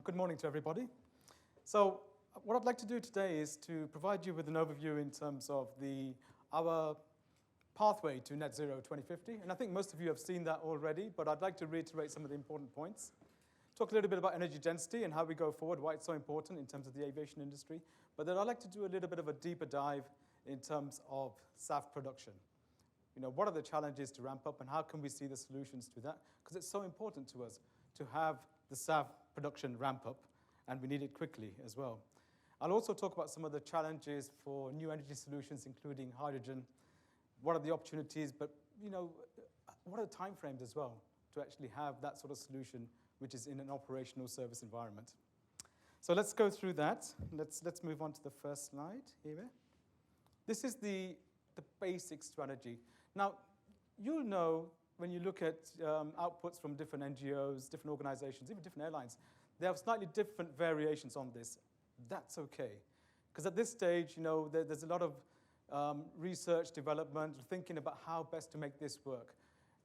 Good morning to everybody. So what I'd like to do today is to provide you with an overview in terms of our pathway to net zero 2050. And I think most of you have seen that already, but I'd like to reiterate some of the important points. Talk a little bit about energy density and how we go forward, why it's so important in terms of the aviation industry. But then I'd like to do a little bit of a deeper dive in terms of SAF production. What are the challenges to ramp up and how can we see the solutions to that? Because it's so important to us to have the SAF production ramp up, and we need it quickly as well. I'll also talk about some of the challenges for new energy solutions, including hydrogen. What are the opportunities, but what are the timeframes as well to actually have that sort of solution which is in an operational service environment. So let's go through that. Let's move on to the first slide here. This is the basic strategy. Now, you'll know when you look at outputs from different NGOs, different organizations, even different airlines, they have slightly different variations on this. That's okay. Because at this stage, there's a lot of research, development, thinking about how best to make this work.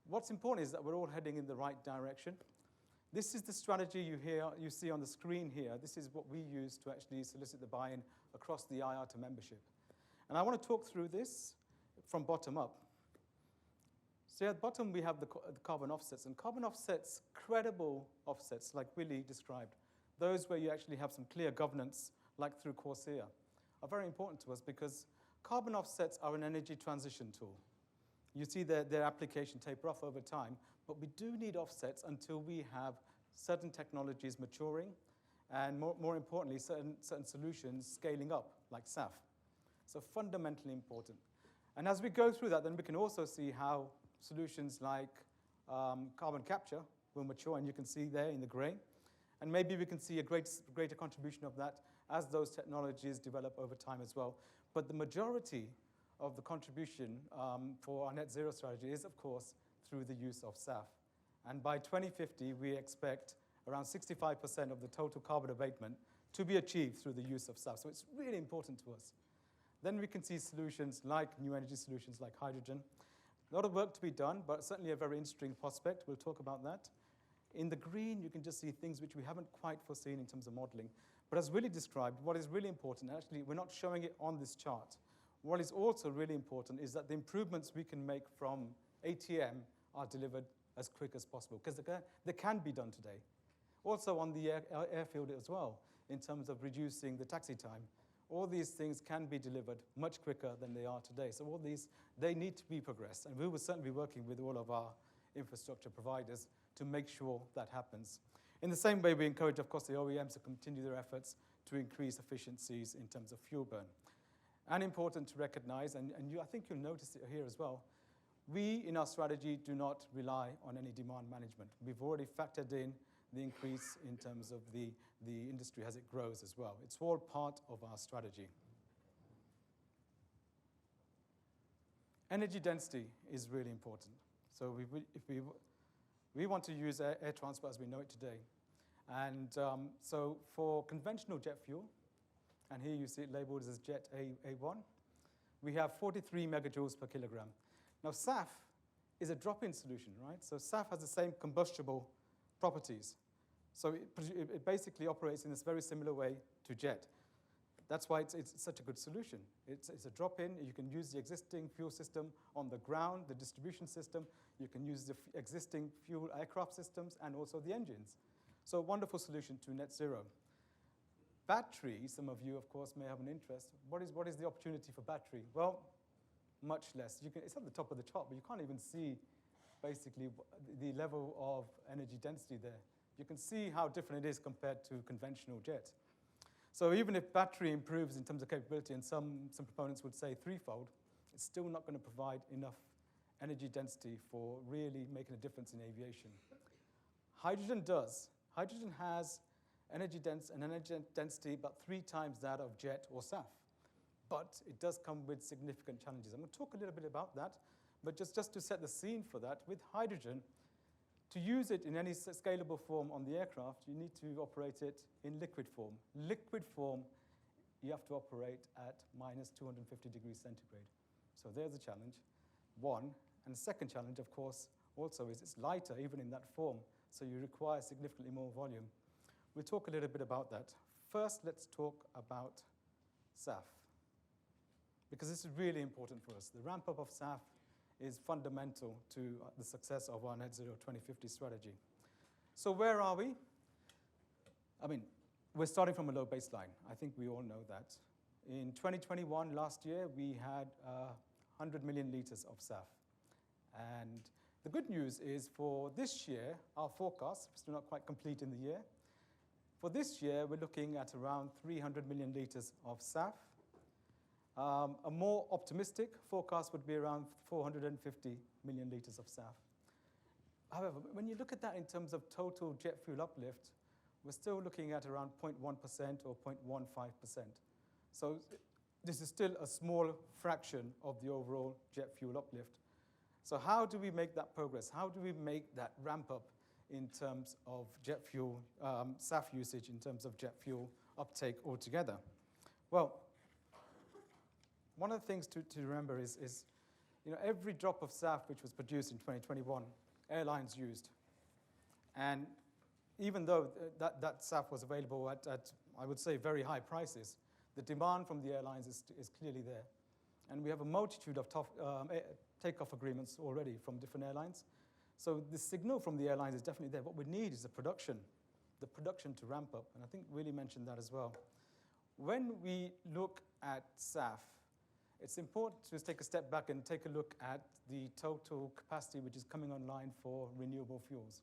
What's important is that we're all heading in the right direction. This is the strategy you see on the screen here. This is what we use to actually solicit the buy-in across the IATA membership. And I want to talk through this from bottom up. So at the bottom, we have the carbon offsets. And carbon offsets, credible offsets, like Willie described, those where you actually have some clear governance, like through Corsair, are very important to us because carbon offsets are an energy transition tool. You see their application taper off over time, but we do need offsets until we have certain technologies maturing and, more importantly, certain solutions scaling up, like SAF. So fundamentally important. And as we go through that, then we can also see how solutions like carbon capture will mature, and you can see there in the gray. And maybe we can see a greater contribution of that as those technologies develop over time as well. But the majority of the contribution for our net zero strategy is, of course, through the use of SAF. And by 2050, we expect around 65% of the total carbon abatement to be achieved through the use of SAF. So it's really important to us. Then we can see solutions like new energy solutions like hydrogen. A lot of work to be done, but certainly a very interesting prospect. We'll talk about that. In the green, you can just see things which we haven't quite foreseen in terms of modeling. But as Willie described, what is really important, actually, we're not showing it on this chart. What is also really important is that the improvements we can make from ATM are delivered as quick as possible, because they can be done today. Also on the airfield as well, in terms of reducing the taxi time. All these things can be delivered much quicker than they are today. So all these, they need to be progressed. And we will certainly be working with all of our infrastructure providers to make sure that happens. In the same way, we encourage, of course, the OEMs to continue their efforts to increase efficiencies in terms of fuel burn. And important to recognize, and I think you'll notice it here as well, we, in our strategy, do not rely on any demand management. We've already factored in the increase in terms of the industry as it grows as well. It's all part of our strategy. Energy density is really important. So we want to use air transport as we know it today. And so for conventional jet fuel, and here you see it labeled as Jet A1, we have 43 megajoules per kilogram. Now SAF is a drop-in solution, right? So SAF has the same combustible properties. So it basically operates in this very similar way to jet. That's why it's such a good solution. It's a drop-in. You can use the existing fuel system on the ground, the distribution system. You can use the existing fuel aircraft systems and also the engines. So a wonderful solution to net zero. Battery, some of you, of course, may have an interest. What is the opportunity for battery? Well, much less. It's at the top of the chart, but you can't even see basically the level of energy density there. You can see how different it is compared to conventional jet. So even if battery improves in terms of capability, and some proponents would say threefold, it's still not going to provide enough energy density for really making a difference in aviation. Hydrogen does. Hydrogen has an energy density about 3 times that of jet or SAF. But it does come with significant challenges. I'm going to talk a little bit about that, but just to set the scene for that, with hydrogen, to use it in any scalable form on the aircraft, you need to operate it in liquid form. Liquid form, you have to operate at minus 250 degrees centigrade. So there's a challenge, one. And the second challenge, of course, also is it's lighter, even in that form. So you require significantly more volume. We'll talk a little bit about that. First, let's talk about SAF, because this is really important for us. The ramp-up of SAF is fundamental to the success of our Net Zero 2050 strategy. So where are we? I mean, we're starting from a low baseline. I think we all know that. In 2021, last year, we had 100 million liters of SAF. And the good news is for this year, our forecast, we're still not quite complete in the year, for this year, we're looking at around 300 million liters of SAF. A more optimistic forecast would be around 450 million liters of SAF. However, when you look at that in terms of total jet fuel uplift, we're still looking at around 0.1% or 0.15%. So this is still a small fraction of the overall jet fuel uplift. So how do we make that progress? How do we make that ramp up in terms of jet fuel, SAF usage, in terms of jet fuel uptake altogether? Well, one of the things to remember is every drop of SAF which was produced in 2021, airlines used. And even though that SAF was available at, I would say, very high prices, the demand from the airlines is clearly there. And we have a multitude of takeoff agreements already from different airlines. So the signal from the airlines is definitely there. What we need is the production to ramp up. And I think Willie mentioned that as well. When we look at SAF, it's important to take a step back and take a look at the total capacity which is coming online for renewable fuels.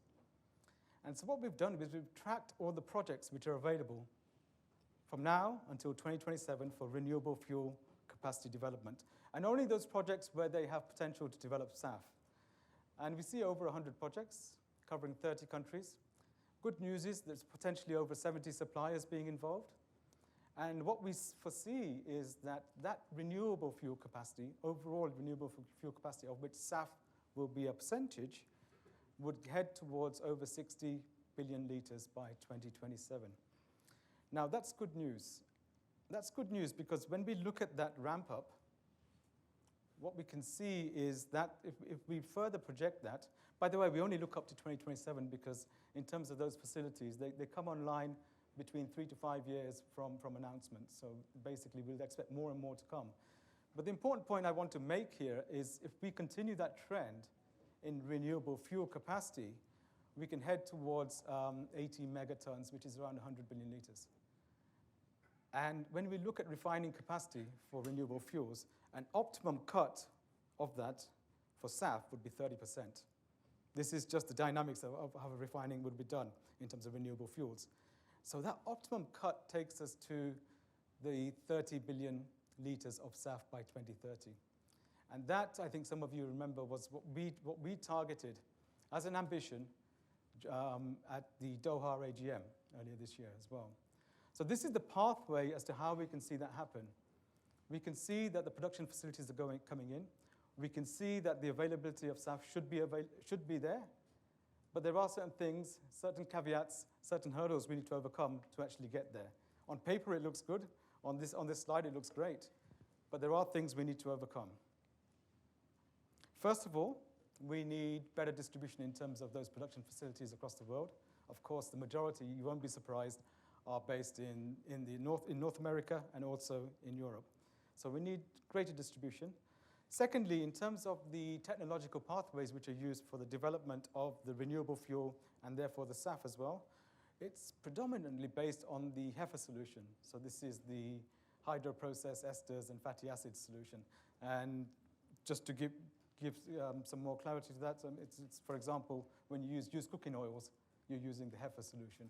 And so what we've done is we've tracked all the projects which are available from now until 2027 for renewable fuel capacity development. And only those projects where they have potential to develop SAF. And we see over 100 projects covering 30 countries. Good news is there's potentially over 70 suppliers being involved. And what we foresee is that renewable fuel capacity, overall renewable fuel capacity, of which SAF will be a percentage, would head towards over 60 billion liters by 2027. Now, that's good news. That's good news because when we look at that ramp up, what we can see is that if we further project that, by the way, we only look up to 2027 because in terms of those facilities, they come online between 3 to 5 years from announcement. So basically, we'll expect more and more to come. But the important point I want to make here is if we continue that trend in renewable fuel capacity, we can head towards 80 megatons, which is around 100 billion liters. And when we look at refining capacity for renewable fuels, an optimum cut of that for SAF would be 30%. This is just the dynamics of how refining would be done in terms of renewable fuels. So that optimum cut takes us to the 30 billion liters of SAF by 2030. And that, I think some of you remember, was what we targeted as an ambition at the Doha AGM earlier this year as well. So this is the pathway as to how we can see that happen. We can see that the production facilities are coming in. We can see that the availability of SAF should be there. But there are certain things, certain caveats, certain hurdles we need to overcome to actually get there. On paper, it looks good. On this slide, it looks great. But there are things we need to overcome. First of all, we need better distribution in terms of those production facilities across the world. Of course, the majority, you won't be surprised, are based in North America and also in Europe. So we need greater distribution. Secondly, in terms of the technological pathways which are used for the development of the renewable fuel and therefore the SAF as well, it's predominantly based on the HEFA solution. So this is the hydroprocessed esters and fatty acids solution. And just to give some more clarity to that, it's, for example, when you use used cooking oils, you're using the HEFA solution.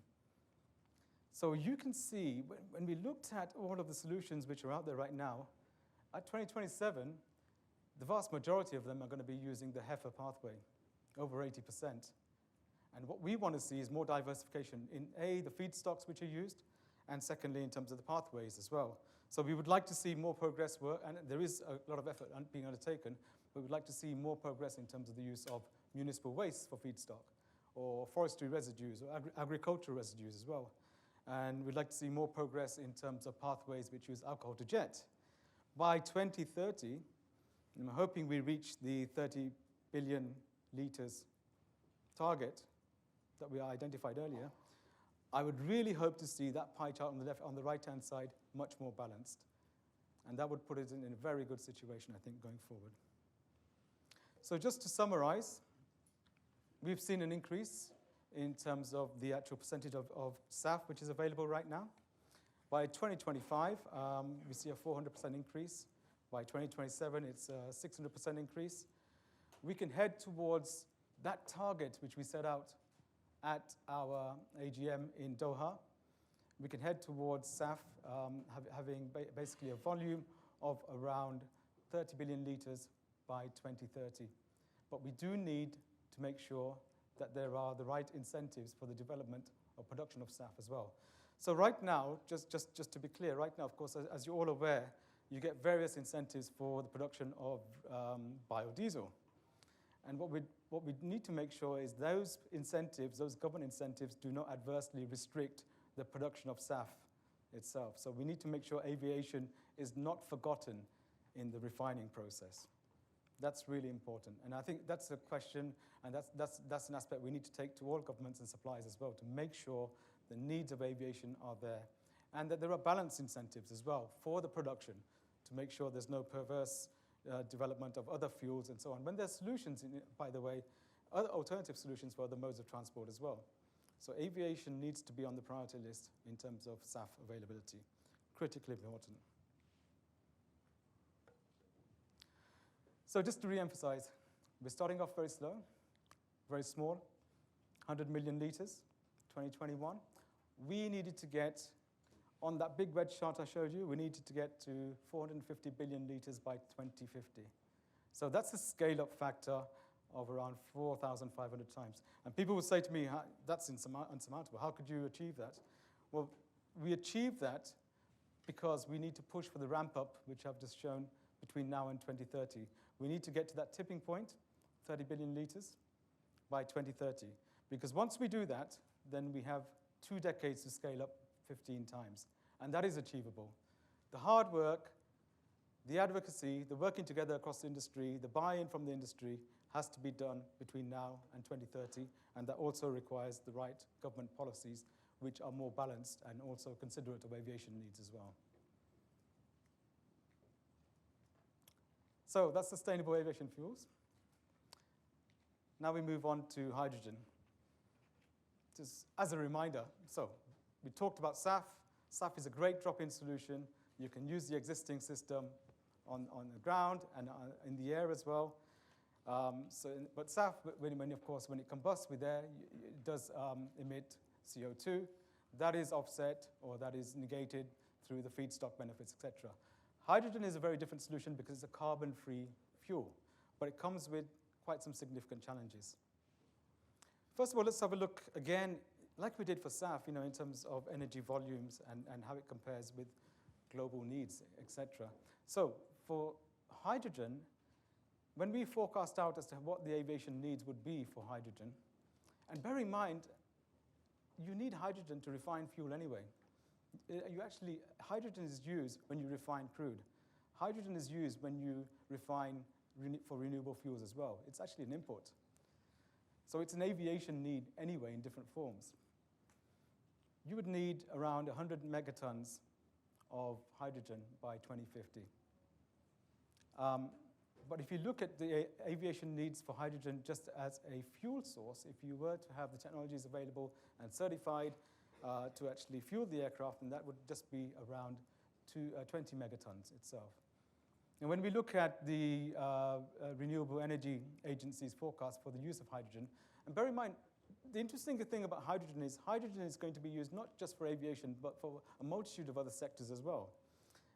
So you can see, when we looked at all of the solutions which are out there right now, at 2027, the vast majority of them are going to be using the HEFA pathway, over 80%. And what we want to see is more diversification in the feedstocks which are used, and secondly, in terms of the pathways as well. So we would like to see more progress work, and there is a lot of effort being undertaken, but we'd like to see more progress in terms of the use of municipal waste for feedstock, or forestry residues, or agricultural residues as well. And we'd like to see more progress in terms of pathways which use alcohol to jet. By 2030, I'm hoping we reach the 30 billion liters target that we identified earlier. I would really hope to see that pie chart on the right-hand side much more balanced. And that would put it in a very good situation, I think, going forward. So just to summarize, we've seen an increase in terms of the actual percentage of SAF which is available right now. By 2025, we see a 400% increase. By 2027, it's a 600% increase. We can head towards that target which we set out at our AGM in Doha. We can head towards SAF having basically a volume of around 30 billion litres by 2030. But we do need to make sure that there are the right incentives for the development of production of SAF as well. So right now, just to be clear, right now, of course, as you're all aware, you get various incentives for the production of biodiesel. And what we need to make sure is those incentives, those government incentives, do not adversely restrict the production of SAF itself. So we need to make sure aviation is not forgotten in the refining process. That's really important. And I think that's a question, and that's an aspect we need to take to all governments and suppliers as well, to make sure the needs of aviation are there, and that there are balanced incentives as well for the production to make sure there's no perverse development of other fuels and so on. When there's solutions, by the way, other alternative solutions for other modes of transport as well. So aviation needs to be on the priority list in terms of SAF availability. Critically important. So just to re-emphasize, we're starting off very slow, very small, 100 million litres, 2021. We needed to get, on that big red chart I showed you, we needed to get to 450 billion litres by 2050. So that's a scale-up factor of around 4,500 times. And people will say to me, that's insurmountable. How could you achieve that? Well, we achieved that because we need to push for the ramp-up, which I've just shown, between now and 2030. We need to get to that tipping point, 30 billion litres, by 2030. Because once we do that, then we have 2 decades to scale up 15 times. And that is achievable. The hard work, the advocacy, the working together across the industry, the buy-in from the industry has to be done between now and 2030, and that also requires the right government policies which are more balanced and also considerate of aviation needs as well. So that's sustainable aviation fuels. Now we move on to hydrogen. Just as a reminder, so we talked about SAF. SAF is a great drop-in solution. You can use the existing system on the ground and in the air as well. But SAF, when it combusts with air, it does emit CO2. That is offset, or that is negated through the feedstock benefits, etc. Hydrogen is a very different solution because it's a carbon-free fuel, but it comes with quite some significant challenges. First of all, let's have a look again, like we did for SAF, in terms of energy volumes and how it compares with global needs, etc. So for hydrogen, when we forecast out as to what the aviation needs would be for hydrogen, and bear in mind, you need hydrogen to refine fuel anyway. Hydrogen is used when you refine crude. Hydrogen is used when you refine for renewable fuels as well. It's actually an input. So it's an aviation need anyway in different forms. You would need around 100 megatons of hydrogen by 2050. But if you look at the aviation needs for hydrogen just as a fuel source, if you were to have the technologies available and certified to actually fuel the aircraft, then that would just be around 20 megatons itself. And when we look at the Renewable Energy Agency's forecast for the use of hydrogen, and bear in mind, the interesting thing about hydrogen is going to be used not just for aviation, but for a multitude of other sectors as well.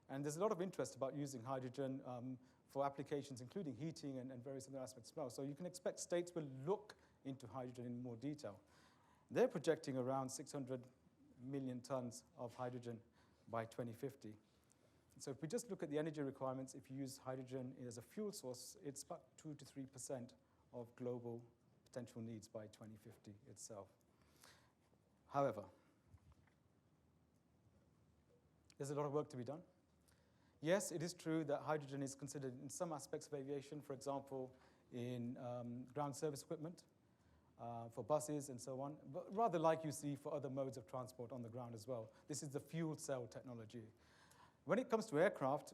And there's a lot of interest about using hydrogen for applications, including heating and various other aspects as well. So you can expect states will look into hydrogen in more detail. They're projecting around 600 million tons of hydrogen by 2050. So if we just look at the energy requirements, if you use hydrogen as a fuel source, it's about 2 to 3% of global potential needs by 2050 itself. However, there's a lot of work to be done. Yes, it is true that hydrogen is considered in some aspects of aviation, for example, in ground service equipment. for buses and so on, but rather like you see for other modes of transport on the ground as well. This is the fuel cell technology. When it comes to aircraft,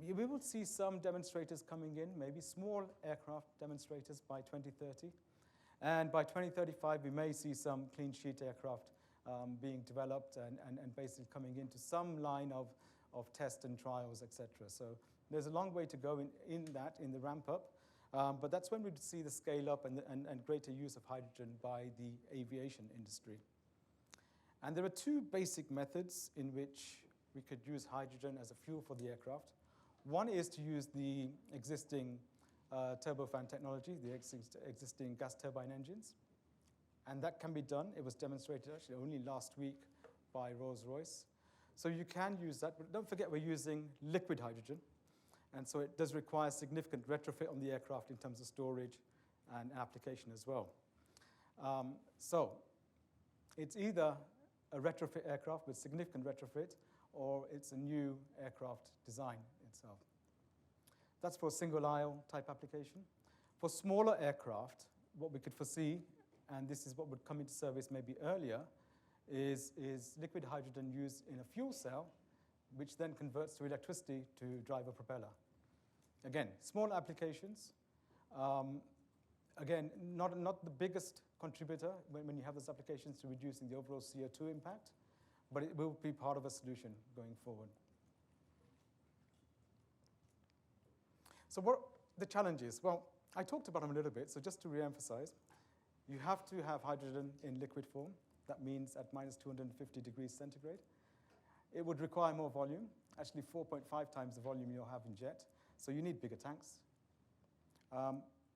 we will see some demonstrators coming in, maybe small aircraft demonstrators by 2030. And by 2035, we may see some clean sheet aircraft being developed and basically coming into some line of test and trials, etc. So there's a long way to go in the ramp up. But that's when we'd see the scale up and greater use of hydrogen by the aviation industry. And there are two basic methods in which we could use hydrogen as a fuel for the aircraft. One is to use the existing turbofan technology, the existing gas turbine engines. And that can be done. It was demonstrated actually only last week by Rolls-Royce. So you can use that, but don't forget we're using liquid hydrogen. And so it does require significant retrofit on the aircraft in terms of storage and application as well. So it's either a retrofit aircraft with significant retrofit, or it's a new aircraft design itself. That's for single aisle type application. For smaller aircraft, what we could foresee, and this is what would come into service maybe earlier, is liquid hydrogen used in a fuel cell, which then converts to electricity to drive a propeller. Again, small applications. Again, not the biggest contributor when you have those applications to reducing the overall CO2 impact, but it will be part of a solution going forward. So what are the challenges? Well, I talked about them a little bit, so just to re-emphasize, you have to have hydrogen in liquid form. That means at minus 250 degrees centigrade. It would require more volume, actually 4.5 times the volume you'll have in jet, so you need bigger tanks.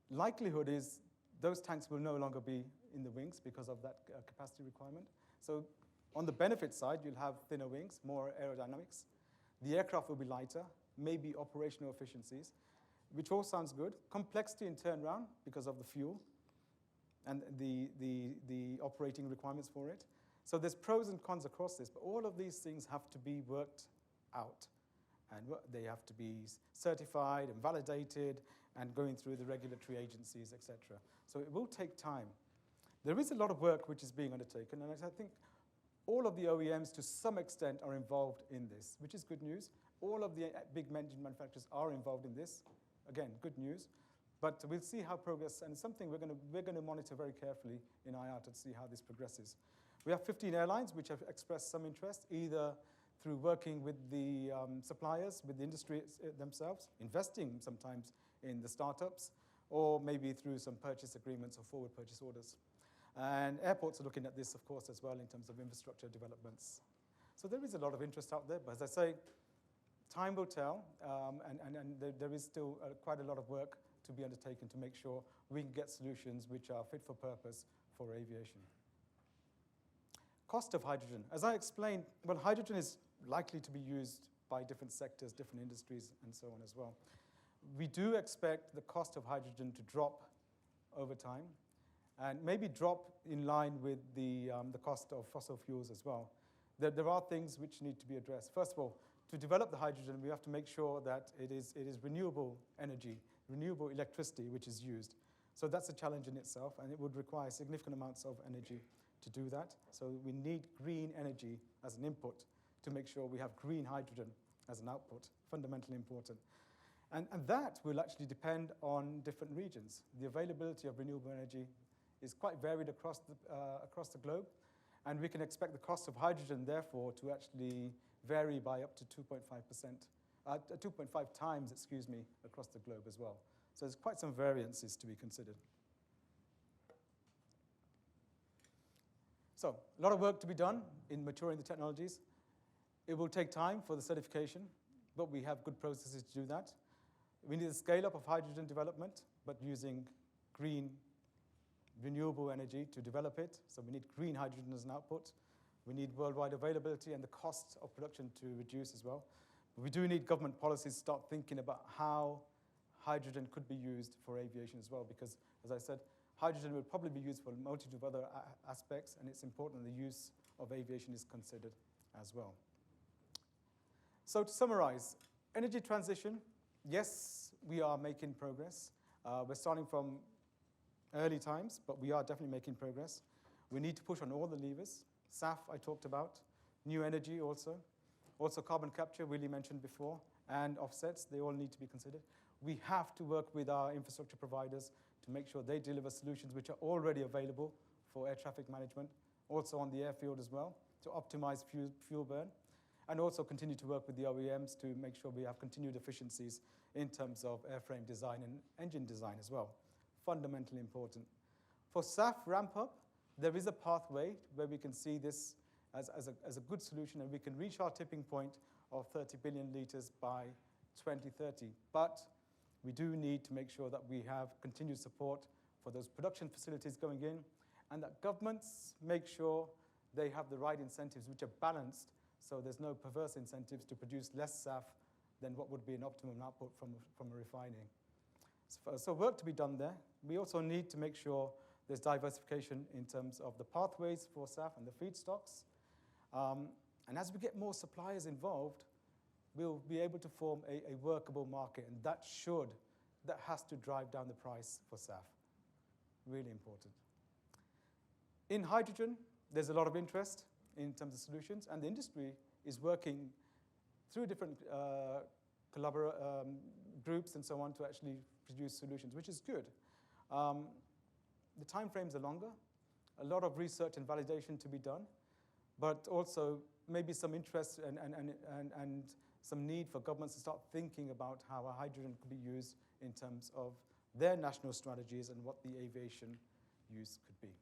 Likelihood is those tanks will no longer be in the wings because of that capacity requirement. So on the benefit side, you'll have thinner wings, more aerodynamics. The aircraft will be lighter, maybe operational efficiencies, which all sounds good. Complexity in turnaround because of the fuel and the operating requirements for it. So there's pros and cons across this, but all of these things have to be worked out. And they have to be certified and validated and going through the regulatory agencies, etc. So it will take time. There is a lot of work which is being undertaken, and I think all of the OEMs to some extent are involved in this, which is good news. All of the big engine manufacturers are involved in this. Again, good news. But we'll see how progress, and it's something we're going to monitor very carefully in IATA to see how this progresses. We have 15 airlines which have expressed some interest, either through working with the suppliers, with the industry themselves, investing sometimes in the startups, or maybe through some purchase agreements or forward purchase orders. And airports are looking at this, of course, as well in terms of infrastructure developments. So there is a lot of interest out there, but as I say, time will tell, and there is still quite a lot of work to be undertaken to make sure we can get solutions which are fit for purpose for aviation. Cost of hydrogen. As I explained, well, hydrogen is likely to be used by different sectors, different industries, and so on as well. We do expect the cost of hydrogen to drop over time, and maybe drop in line with the cost of fossil fuels as well. There are things which need to be addressed. First of all, to develop the hydrogen, we have to make sure that it is renewable energy, renewable electricity which is used. So that's a challenge in itself, and it would require significant amounts of energy to do that. So we need green energy as an input to make sure we have green hydrogen as an output, fundamentally important. And that will actually depend on different regions. The availability of renewable energy is quite varied across the globe, and we can expect the cost of hydrogen, therefore, to actually vary by up to 2.5 times, across the globe as well. So there's quite some variances to be considered. So a lot of work to be done in maturing the technologies. It will take time for the certification, but we have good processes to do that. We need a scale up of hydrogen development, but using green, renewable energy to develop it. So we need green hydrogen as an output. We need worldwide availability and the cost of production to reduce as well. But we do need government policies to start thinking about how hydrogen could be used for aviation as well, because, as I said, hydrogen will probably be used for a multitude of other aspects, and it's important the use of aviation is considered as well. So to summarize, energy transition, yes, we are making progress. We're starting from early times, but we are definitely making progress. We need to push on all the levers. SAF, I talked about. New energy also. Also carbon capture, Willie mentioned before, and offsets, they all need to be considered. We have to work with our infrastructure providers to make sure they deliver solutions which are already available for air traffic management, also on the airfield as well, to optimize fuel burn, and also continue to work with the OEMs to make sure we have continued efficiencies in terms of airframe design and engine design as well. Fundamentally important. For SAF ramp up, there is a pathway where we can see this as a good solution, and we can reach our tipping point of 30 billion litres by 2030. But we do need to make sure that we have continued support for those production facilities going in, and that governments make sure they have the right incentives which are balanced, so there's no perverse incentives to produce less SAF than what would be an optimum output from a refining. So work to be done there. We also need to make sure there's diversification in terms of the pathways for SAF and the feedstocks. And as we get more suppliers involved, we'll be able to form a workable market, and that has to drive down the price for SAF. Really important. In hydrogen, there's a lot of interest in terms of solutions, and the industry is working through different groups and so on to actually produce solutions, which is good. The timeframes are longer, a lot of research and validation to be done, but also maybe some interest and some need for governments to start thinking about how hydrogen could be used in terms of their national strategies and what the aviation use could be.